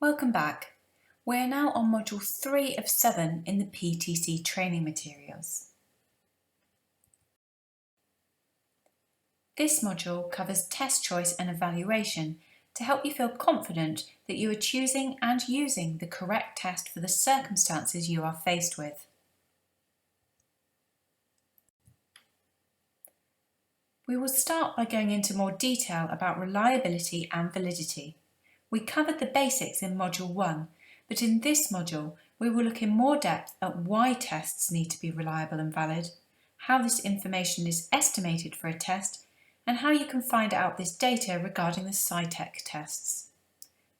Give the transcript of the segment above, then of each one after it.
Welcome back. We're now on Module 3 of 7 in the PTC training materials. This module covers test choice and evaluation to help you feel confident that you are choosing and using the correct test for the circumstances you are faced with. We will start by going into more detail about reliability and validity. We covered the basics in Module 1, but in this module we will look in more depth at why tests need to be reliable and valid, how this information is estimated for a test, and how you can find out this data regarding the SciTech tests.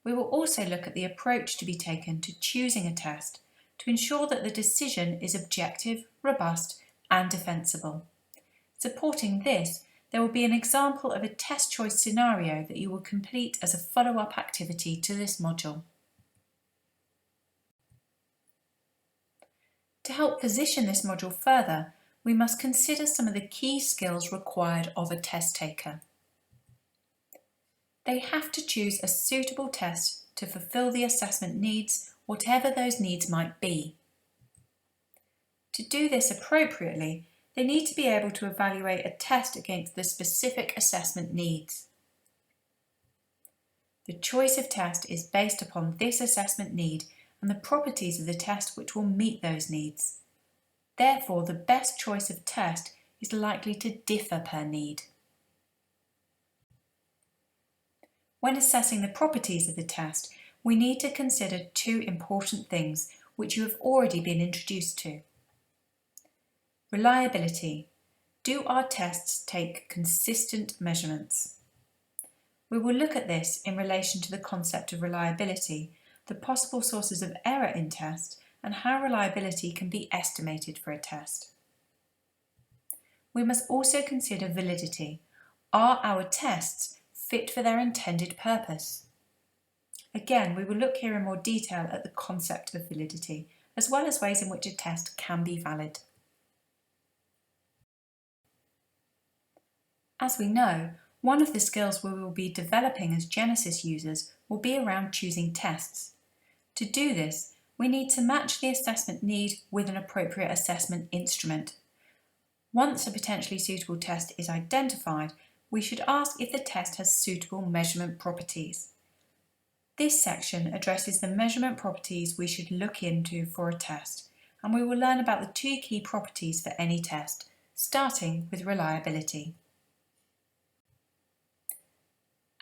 We will also look at the approach to be taken to choosing a test to ensure that the decision is objective, robust, and defensible. Supporting this, there will be an example of a test choice scenario that you will complete as a follow-up activity to this module. To help position this module further, we must consider some of the key skills required of a test taker. They have to choose a suitable test to fulfill the assessment needs, whatever those needs might be. To do this appropriately, they need to be able to evaluate a test against the specific assessment needs. The choice of test is based upon this assessment need and the properties of the test which will meet those needs. Therefore, the best choice of test is likely to differ per need. When assessing the properties of the test, we need to consider two important things which you have already been introduced to. Reliability. Do our tests take consistent measurements? We will look at this in relation to the concept of reliability, the possible sources of error in test, and how reliability can be estimated for a test. We must also consider validity. Are our tests fit for their intended purpose? Again, we will look here in more detail at the concept of validity, as well as ways in which a test can be valid. As we know, one of the skills we will be developing as Genesis users will be around choosing tests. To do this, we need to match the assessment need with an appropriate assessment instrument. Once a potentially suitable test is identified, we should ask if the test has suitable measurement properties. This section addresses the measurement properties we should look into for a test, and we will learn about the two key properties for any test, starting with reliability.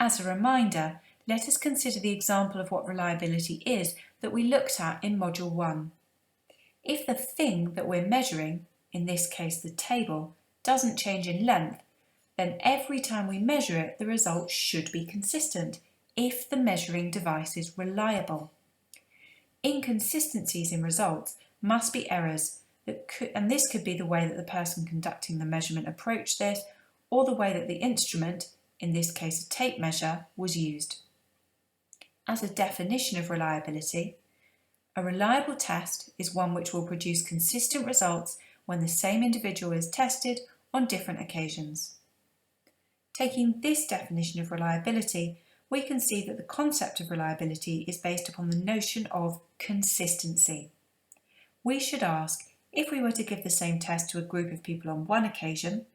As a reminder, let us consider the example of what reliability is that we looked at in Module 1. If the thing that we're measuring, in this case the table, doesn't change in length, then every time we measure it, the result should be consistent if the measuring device is reliable. Inconsistencies in results must be errors and this could be the way that the person conducting the measurement approached this, or the way that the instrument, in this case a tape measure, was used. As a definition of reliability, a reliable test is one which will produce consistent results when the same individual is tested on different occasions. Taking this definition of reliability, we can see that the concept of reliability is based upon the notion of consistency. We should ask, if we were to give the same test to a group of people on one occasion,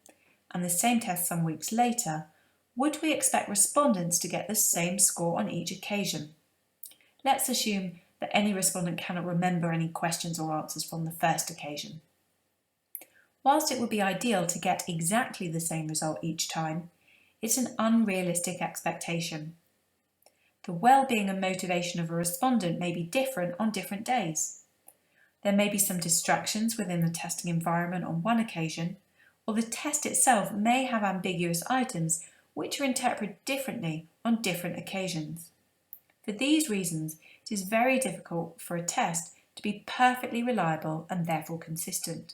and the same test some weeks later, would we expect respondents to get the same score on each occasion? Let's assume that any respondent cannot remember any questions or answers from the first occasion. Whilst it would be ideal to get exactly the same result each time, it's an unrealistic expectation. The well-being and motivation of a respondent may be different on different days. There may be some distractions within the testing environment on one occasion, or the test itself may have ambiguous items which are interpreted differently on different occasions. For these reasons, it is very difficult for a test to be perfectly reliable and therefore consistent.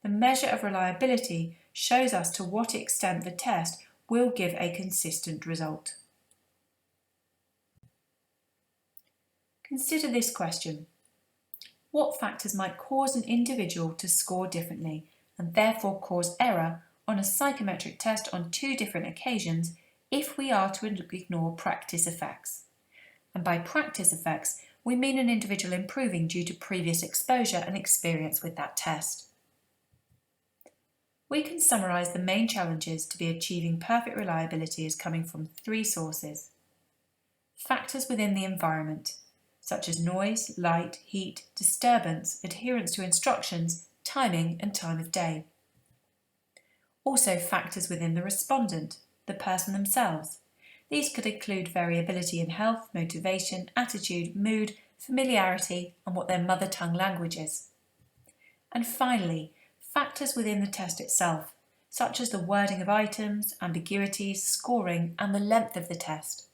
The measure of reliability shows us to what extent the test will give a consistent result. Consider this question. What factors might cause an individual to score differently and therefore cause error on a psychometric test on two different occasions if we are to ignore practice effects? and by practice effects, we mean an individual improving due to previous exposure and experience with that test. We can summarise the main challenges to be achieving perfect reliability as coming from 3 sources. Factors within the environment, such as noise, light, heat, disturbance, adherence to instructions, timing and time of day. Also factors within the respondent, the person themselves. These could include variability in health, motivation, attitude, mood, familiarity and what their mother tongue language is. And finally, factors within the test itself, such as the wording of items, ambiguities, scoring and the length of the test.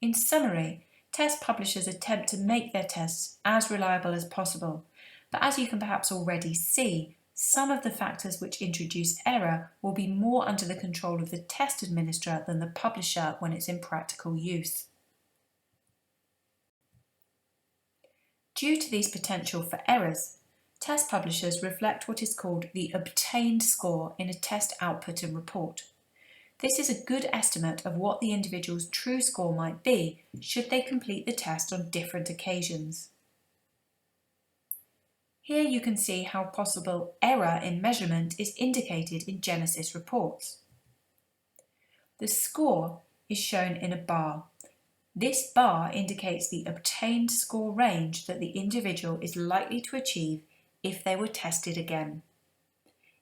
In summary, test publishers attempt to make their tests as reliable as possible, but as you can perhaps already see, some of the factors which introduce error will be more under the control of the test administrator than the publisher when it's in practical use. Due to these potential for errors, test publishers reflect what is called the obtained score in a test output and report. This is a good estimate of what the individual's true score might be should they complete the test on different occasions. Here you can see how possible error in measurement is indicated in Genesis reports. The score is shown in a bar. This bar indicates the obtained score range that the individual is likely to achieve if they were tested again.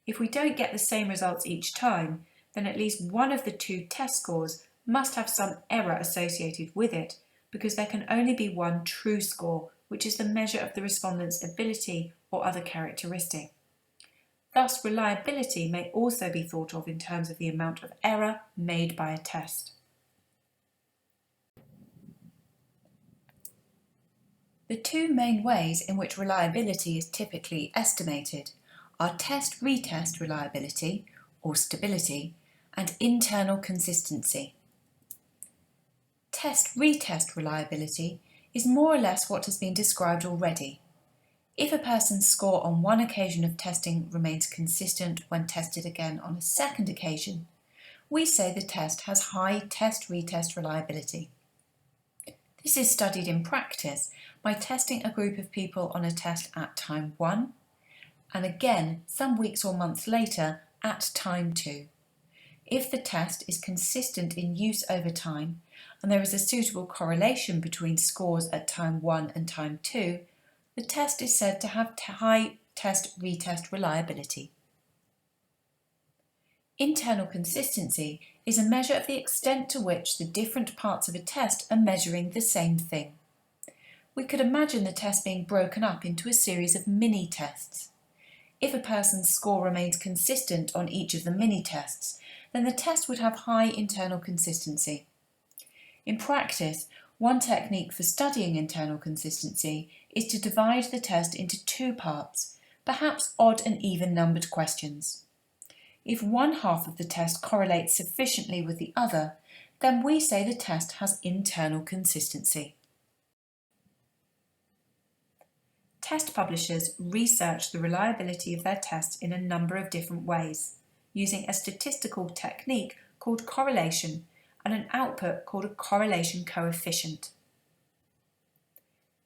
If we don't get the same results each time, then at least one of the 2 test scores must have some error associated with it, because there can only be one true score, which is the measure of the respondent's ability or other characteristic. Thus, reliability may also be thought of in terms of the amount of error made by a test. The 2 main ways in which reliability is typically estimated are test-retest reliability, or stability, and internal consistency. Test-retest reliability is more or less what has been described already. If a person's score on one occasion of testing remains consistent when tested again on a second occasion, we say the test has high test-retest reliability. This is studied in practice by testing a group of people on a test at time 1 and again some weeks or months later at time 2. If the test is consistent in use over time and there is a suitable correlation between scores at time 1 and time 2, the test is said to have high test-retest reliability. Internal consistency is a measure of the extent to which the different parts of a test are measuring the same thing. We could imagine the test being broken up into a series of mini-tests. If a person's score remains consistent on each of the mini-tests, then the test would have high internal consistency. In practice, one technique for studying internal consistency is to divide the test into 2 parts, perhaps odd and even numbered questions. If one half of the test correlates sufficiently with the other, then we say the test has internal consistency. Test publishers research the reliability of their tests in a number of different ways, using a statistical technique called correlation and an output called a correlation coefficient.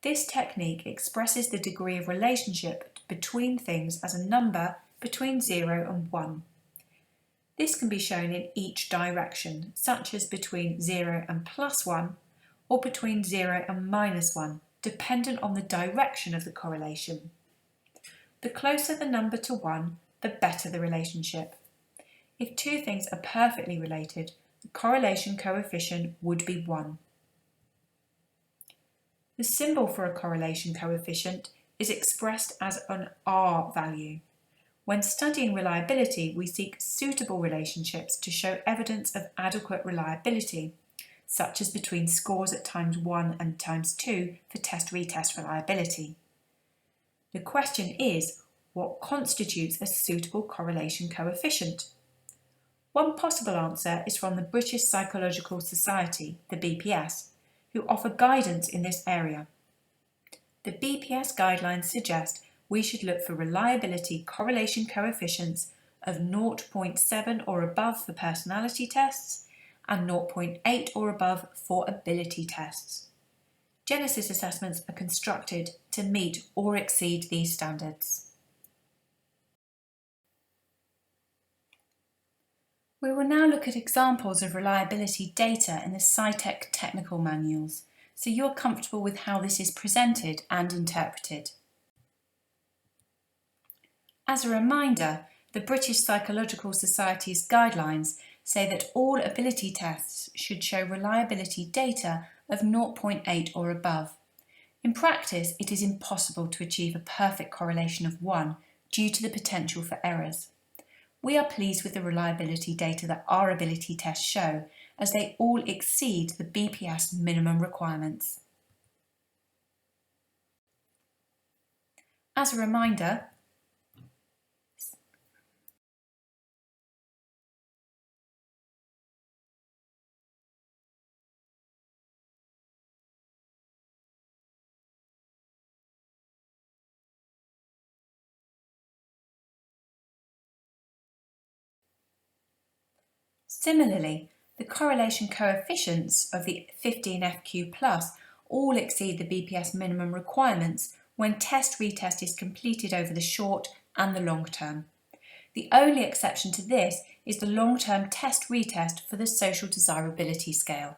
This technique expresses the degree of relationship between things as a number between 0 and 1. This can be shown in each direction, such as between 0 and +1 or between 0 and -1, dependent on the direction of the correlation. The closer the number to 1, the better the relationship. If 2 things are perfectly related, the correlation coefficient would be 1. The symbol for a correlation coefficient is expressed as an R value. When studying reliability, we seek suitable relationships to show evidence of adequate reliability, such as between scores at times 1 and times 2 for test-retest reliability. The question is, what constitutes a suitable correlation coefficient? One possible answer is from the British Psychological Society, the BPS, who offer guidance in this area. The BPS guidelines suggest we should look for reliability correlation coefficients of 0.7 or above for personality tests and 0.8 or above for ability tests. Genesis assessments are constructed to meet or exceed these standards. We will now look at examples of reliability data in the SciTech technical manuals, so you're comfortable with how this is presented and interpreted. As a reminder, the British Psychological Society's guidelines say that all ability tests should show reliability data of 0.8 or above. In practice, it is impossible to achieve a perfect correlation of 1 due to the potential for errors. We are pleased with the reliability data that our ability tests show, as they all exceed the BPS minimum requirements. As a reminder, similarly, the correlation coefficients of the 15FQ+ all exceed the BPS minimum requirements when test-retest is completed over the short and the long term. The only exception to this is the long-term test-retest for the social desirability scale.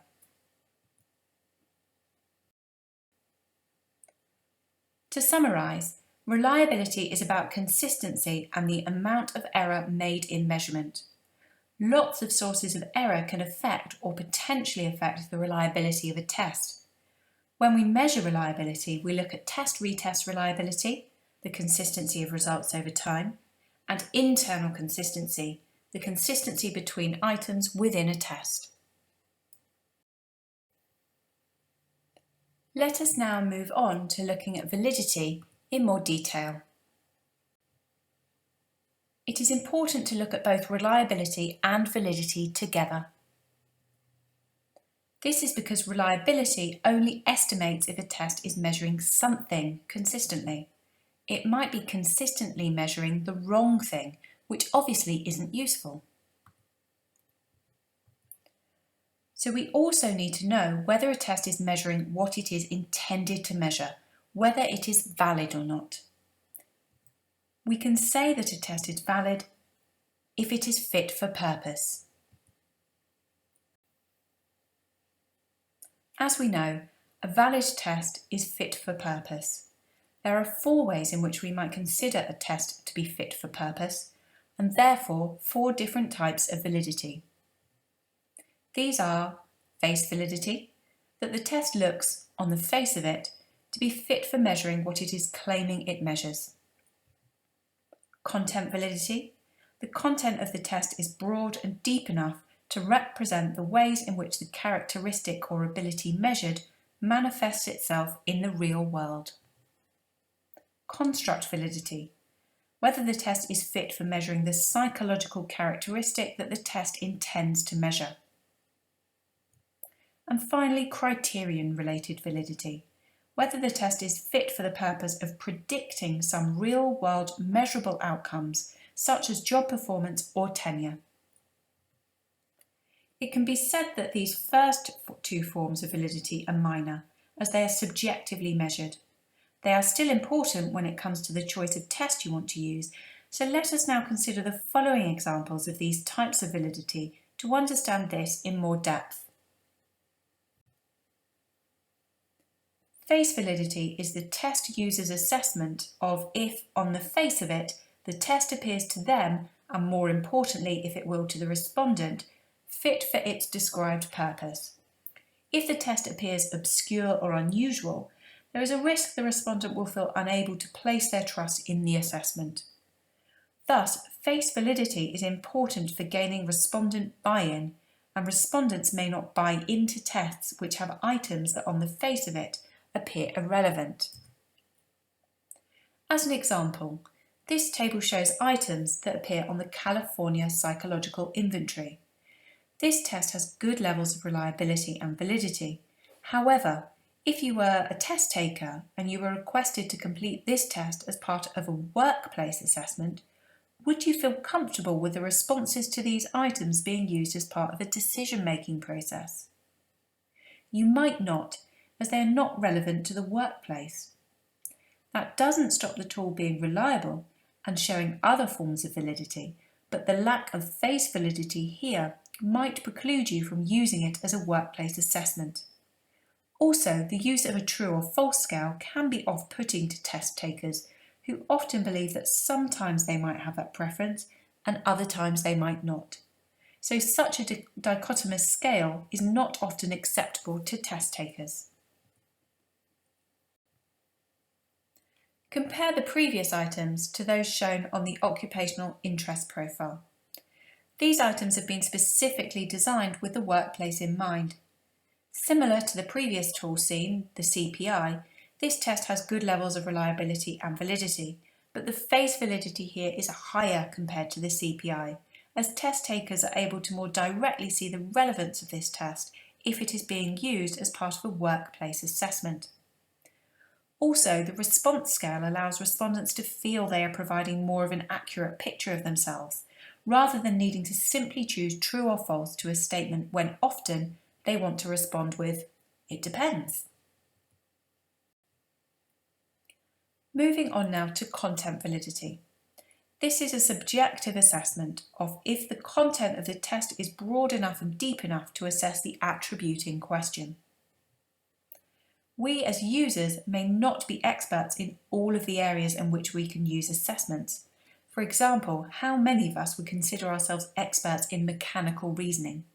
To summarise, reliability is about consistency and the amount of error made in measurement. Lots of sources of error can affect or potentially affect the reliability of a test. When we measure reliability, we look at test-retest reliability, the consistency of results over time, and internal consistency, the consistency between items within a test. Let us now move on to looking at validity in more detail. It is important to look at both reliability and validity together. This is because reliability only estimates if a test is measuring something consistently. It might be consistently measuring the wrong thing, which obviously isn't useful. So we also need to know whether a test is measuring what it is intended to measure, whether it is valid or not. We can say that a test is valid if it is fit for purpose. As we know, a valid test is fit for purpose. There are 4 ways in which we might consider a test to be fit for purpose, and therefore 4 different types of validity. These are face validity, that the test looks, on the face of it, to be fit for measuring what it is claiming it measures. Content validity, the content of the test is broad and deep enough to represent the ways in which the characteristic or ability measured manifests itself in the real world. Construct validity, whether the test is fit for measuring the psychological characteristic that the test intends to measure. And finally, criterion-related validity, whether the test is fit for the purpose of predicting some real-world measurable outcomes, such as job performance or tenure. It can be said that these first 2 forms of validity are minor, as they are subjectively measured. They are still important when it comes to the choice of test you want to use, so let us now consider the following examples of these types of validity to understand this in more depth. Face validity is the test user's assessment of if, on the face of it, the test appears to them, and more importantly, if it will to the respondent, fit for its described purpose. If the test appears obscure or unusual, there is a risk the respondent will feel unable to place their trust in the assessment. Thus, face validity is important for gaining respondent buy-in, and respondents may not buy into tests which have items that, on the face of it, appear irrelevant. As an example, this table shows items that appear on the California Psychological Inventory. This test has good levels of reliability and validity. However, if you were a test taker and you were requested to complete this test as part of a workplace assessment, would you feel comfortable with the responses to these items being used as part of a decision-making process? You might not, as they are not relevant to the workplace. That doesn't stop the tool being reliable and showing other forms of validity, but the lack of face validity here might preclude you from using it as a workplace assessment. Also, the use of a true or false scale can be off-putting to test takers, who often believe that sometimes they might have that preference and other times they might not. So such a dichotomous scale is not often acceptable to test takers. Compare the previous items to those shown on the occupational interest profile. These items have been specifically designed with the workplace in mind. Similar to the previous tool seen, the CPI, this test has good levels of reliability and validity, but the face validity here is higher compared to the CPI, as test takers are able to more directly see the relevance of this test if it is being used as part of a workplace assessment. Also, the response scale allows respondents to feel they are providing more of an accurate picture of themselves, rather than needing to simply choose true or false to a statement when often they want to respond with, "It depends." Moving on now to content validity. This is a subjective assessment of if the content of the test is broad enough and deep enough to assess the attribute in question. We as users may not be experts in all of the areas in which we can use assessments. For example, how many of us would consider ourselves experts in mechanical reasoning?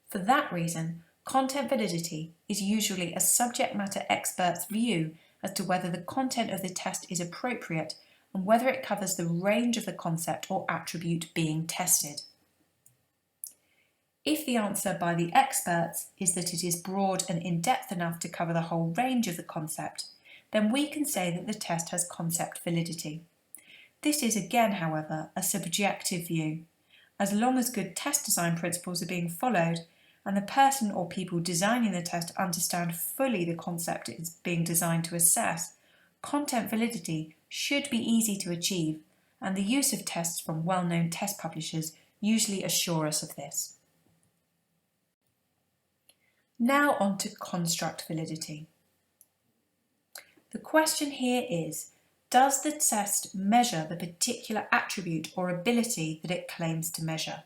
For that reason, content validity is usually a subject matter expert's view as to whether the content of the test is appropriate and whether it covers the range of the concept or attribute being tested. If the answer by the experts is that it is broad and in-depth enough to cover the whole range of the concept, then we can say that the test has concept validity. This is again, however, a subjective view. As long as good test design principles are being followed and the person or people designing the test understand fully the concept it is being designed to assess, content validity should be easy to achieve, and the use of tests from well-known test publishers usually assure us of this. Now on to construct validity. The question here is, does the test measure the particular attribute or ability that it claims to measure?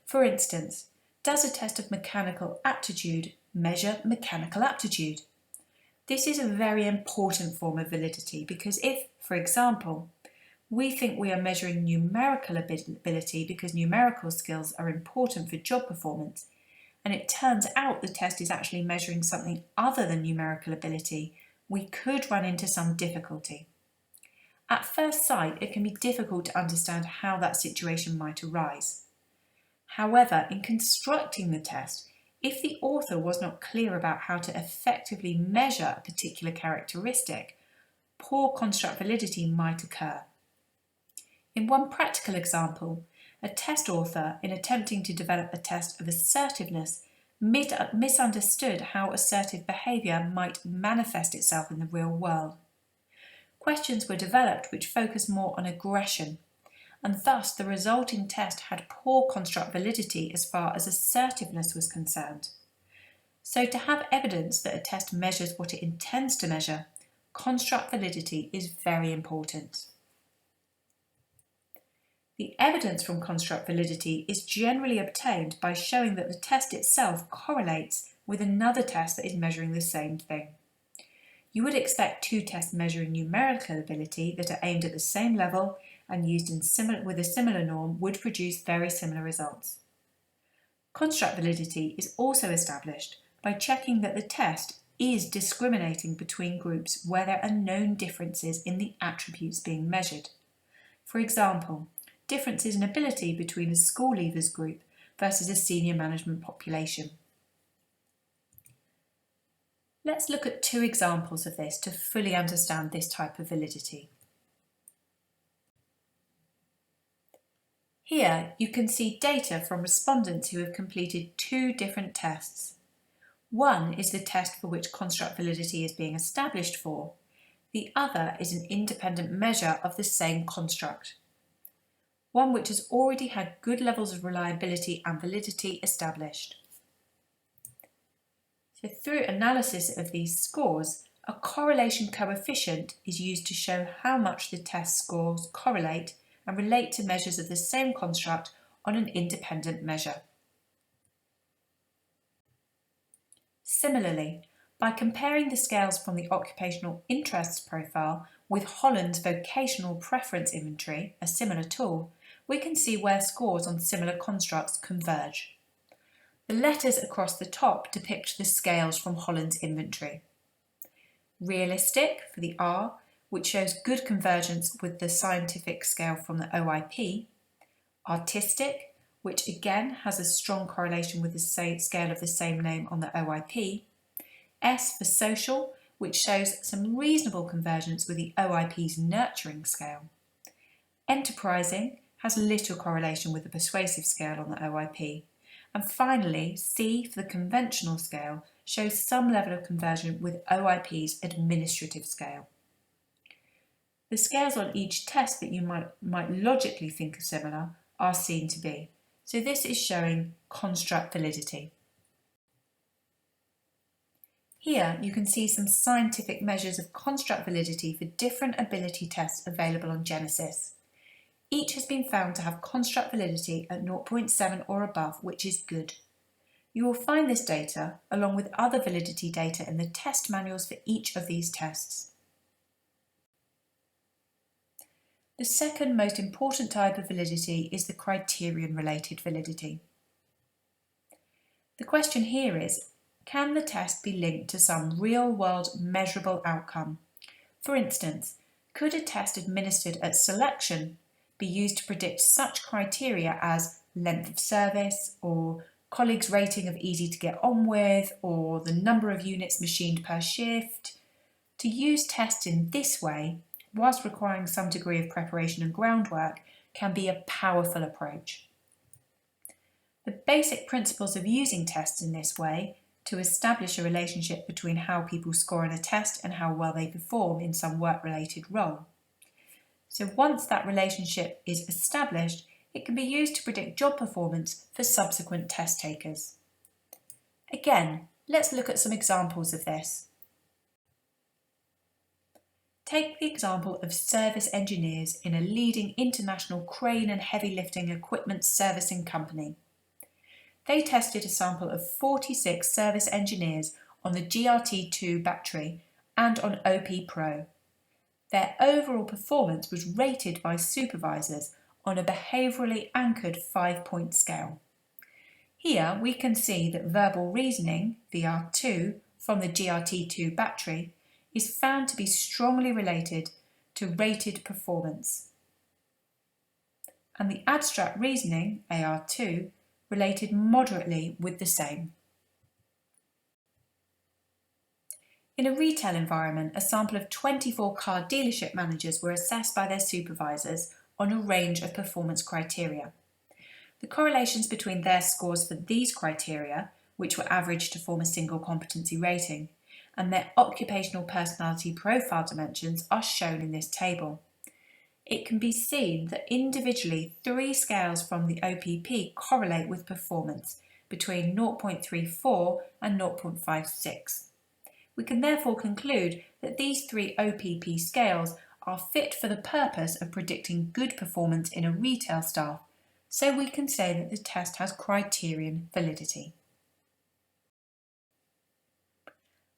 For instance, does a test of mechanical aptitude measure mechanical aptitude? This is a very important form of validity because if, for example, we think we are measuring numerical ability because numerical skills are important for job performance, and it turns out the test is actually measuring something other than numerical ability, we could run into some difficulty. At first sight, it can be difficult to understand how that situation might arise. However, in constructing the test, if the author was not clear about how to effectively measure a particular characteristic, poor construct validity might occur. In one practical example, a test author, in attempting to develop a test of assertiveness, misunderstood how assertive behaviour might manifest itself in the real world. Questions were developed which focused more on aggression, and thus the resulting test had poor construct validity as far as assertiveness was concerned. So to have evidence that a test measures what it intends to measure, construct validity is very important. The evidence from construct validity is generally obtained by showing that the test itself correlates with another test that is measuring the same thing. You would expect two tests measuring numerical ability that are aimed at the same level and used with a similar norm would produce very similar results. Construct validity is also established by checking that the test is discriminating between groups where there are known differences in the attributes being measured. For example, differences in ability between a school leavers group versus a senior management population. Let's look at two examples of this to fully understand this type of validity. Here you can see data from respondents who have completed two different tests. One is the test for which construct validity is being established for. The other is an independent measure of the same construct, one which has already had good levels of reliability and validity established. So through analysis of these scores, a correlation coefficient is used to show how much the test scores correlate and relate to measures of the same construct on an independent measure. Similarly, by comparing the scales from the occupational interests profile with Holland's vocational preference inventory, a similar tool, we can see where scores on similar constructs converge. The letters across the top depict the scales from Holland's inventory. Realistic for the R, which shows good convergence with the scientific scale from the OIP. Artistic, which again has a strong correlation with the scale of the same name on the OIP. S for social, which shows some reasonable convergence with the OIP's nurturing scale. Enterprising has little correlation with the persuasive scale on the OIP. And finally, C for the conventional scale shows some level of conversion with OIP's administrative scale. The scales on each test that you might logically think are similar are seen to be. So this is showing construct validity. Here you can see some scientific measures of construct validity for different ability tests available on Genesis. Each has been found to have construct validity at 0.7 or above, which is good. You will find this data along with other validity data in the test manuals for each of these tests. The second most important type of validity is the criterion-related validity. The question here is, can the test be linked to some real-world measurable outcome? For instance, could a test administered at selection be used to predict such criteria as length of service, or colleagues' rating of easy to get on with, or the number of units machined per shift? To use tests in this way, whilst requiring some degree of preparation and groundwork, can be a powerful approach. The basic principles of using tests in this way to establish a relationship between how people score on a test and how well they perform in some work-related role. So once that relationship is established, it can be used to predict job performance for subsequent test takers. Again, let's look at some examples of this. Take the example of service engineers in a leading international crane and heavy lifting equipment servicing company. They tested a sample of 46 service engineers on the GRT2 battery and on OP Pro. Their overall performance was rated by supervisors on a behaviourally anchored 5-point scale. Here we can see that verbal reasoning, VR2, from the GRT2 battery is found to be strongly related to rated performance. And the abstract reasoning, AR2, related moderately with the same. In a retail environment, a sample of 24 car dealership managers were assessed by their supervisors on a range of performance criteria. The correlations between their scores for these criteria, which were averaged to form a single competency rating, and their occupational personality profile dimensions are shown in this table. It can be seen that individually 3 scales from the OPP correlate with performance between 0.34 and 0.56. We can therefore conclude that these 3 OPP scales are fit for the purpose of predicting good performance in a retail staff, so we can say that the test has criterion validity.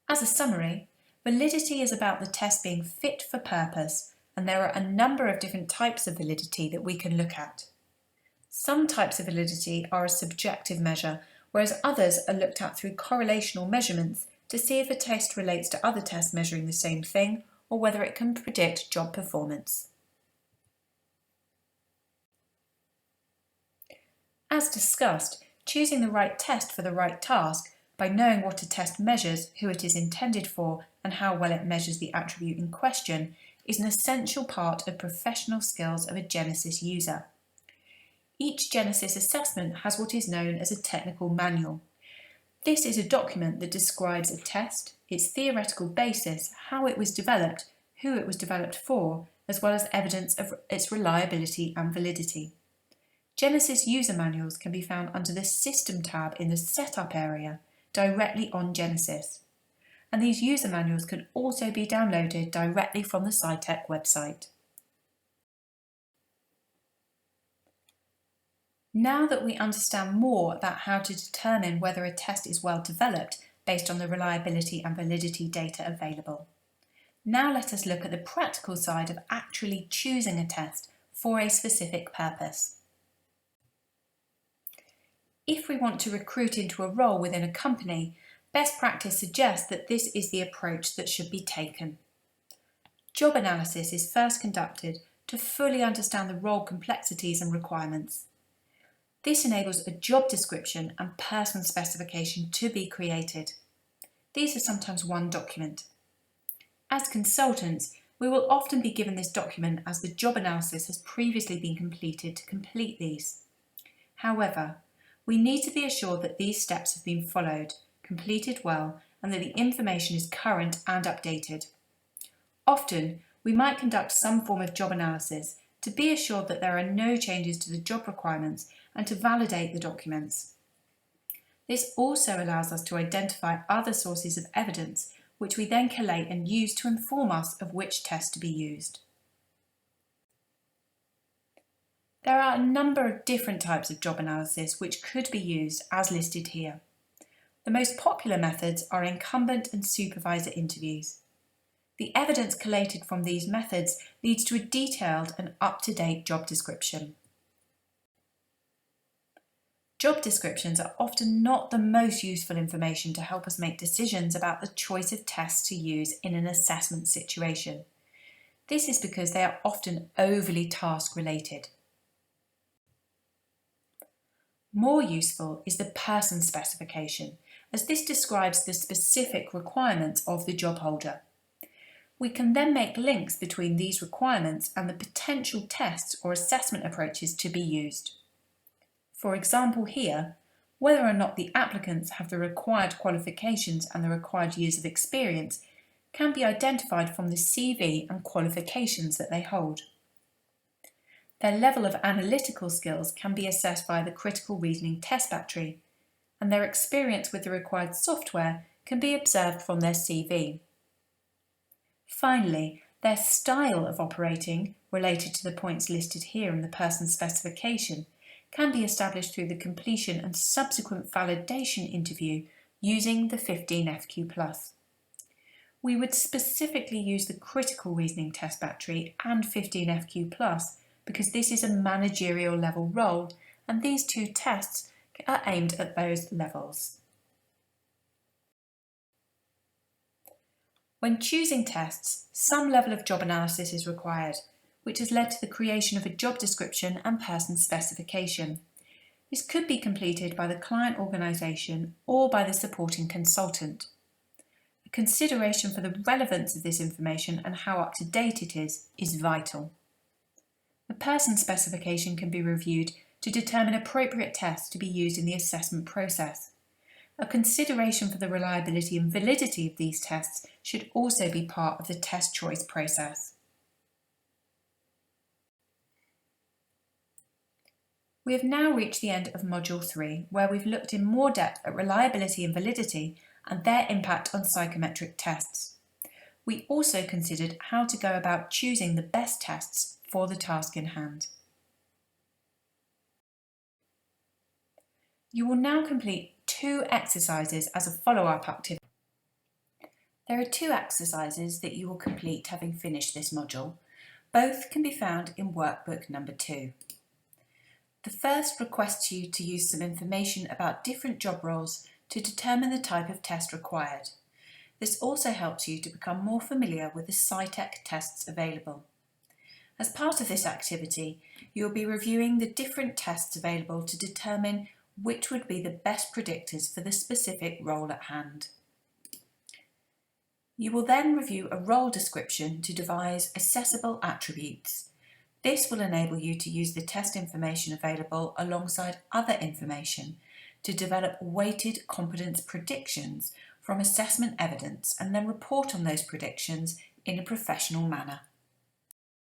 As a summary, validity is about the test being fit for purpose, and there are a number of different types of validity that we can look at. Some types of validity are a subjective measure, whereas others are looked at through correlational measurements to see if a test relates to other tests measuring the same thing, or whether it can predict job performance. As discussed, choosing the right test for the right task by knowing what a test measures, who it is intended for, and how well it measures the attribute in question is an essential part of professional skills of a Genesis user. Each Genesis assessment has what is known as a technical manual. This is a document that describes a test, its theoretical basis, how it was developed, who it was developed for, as well as evidence of its reliability and validity. Genesis user manuals can be found under the System tab in the Setup area, directly on Genesys. And these user manuals can also be downloaded directly from the SciTech website. Now that we understand more about how to determine whether a test is well developed based on the reliability and validity data available, now let us look at the practical side of actually choosing a test for a specific purpose. If we want to recruit into a role within a company, best practice suggests that this is the approach that should be taken. Job analysis is first conducted to fully understand the role complexities and requirements. This enables a job description and person specification to be created. These are sometimes one document. As consultants, we will often be given this document as the job analysis has previously been completed to complete these. However, we need to be assured that these steps have been followed, completed well, and that the information is current and updated. Often, we might conduct some form of job analysis to be assured that there are no changes to the job requirements and to validate the documents. This also allows us to identify other sources of evidence, which we then collate and use to inform us of which test to be used. There are a number of different types of job analysis which could be used as listed here. The most popular methods are incumbent and supervisor interviews. The evidence collated from these methods leads to a detailed and up-to-date job description. Job descriptions are often not the most useful information to help us make decisions about the choice of tests to use in an assessment situation. This is because they are often overly task-related. More useful is the person specification, as this describes the specific requirements of the job holder. We can then make links between these requirements and the potential tests or assessment approaches to be used. For example here, whether or not the applicants have the required qualifications and the required years of experience can be identified from the CV and qualifications that they hold. Their level of analytical skills can be assessed by the critical reasoning test battery, and their experience with the required software can be observed from their CV. Finally, their style of operating, related to the points listed here in the person specification, can be established through the completion and subsequent validation interview using the 15FQ+. We would specifically use the critical reasoning test battery and 15FQ+, because this is a managerial level role and these two tests are aimed at those levels. When choosing tests, some level of job analysis is required, which has led to the creation of a job description and person specification. This could be completed by the client organisation or by the supporting consultant. A consideration for the relevance of this information and how up to date it is vital. The person specification can be reviewed to determine appropriate tests to be used in the assessment process. A consideration for the reliability and validity of these tests should also be part of the test choice process. We have now reached the end of Module 3, where we've looked in more depth at reliability and validity and their impact on psychometric tests. We also considered how to go about choosing the best tests for the task in hand. You will now complete 2 exercises as a follow-up activity. There are 2 exercises that you will complete having finished this module. Both can be found in workbook number 2. The first requests you to use some information about different job roles to determine the type of test required. This also helps you to become more familiar with the SciTech tests available. As part of this activity, you will be reviewing the different tests available to determine which would be the best predictors for the specific role at hand. You will then review a role description to devise accessible attributes. This will enable you to use the test information available alongside other information to develop weighted competence predictions from assessment evidence and then report on those predictions in a professional manner.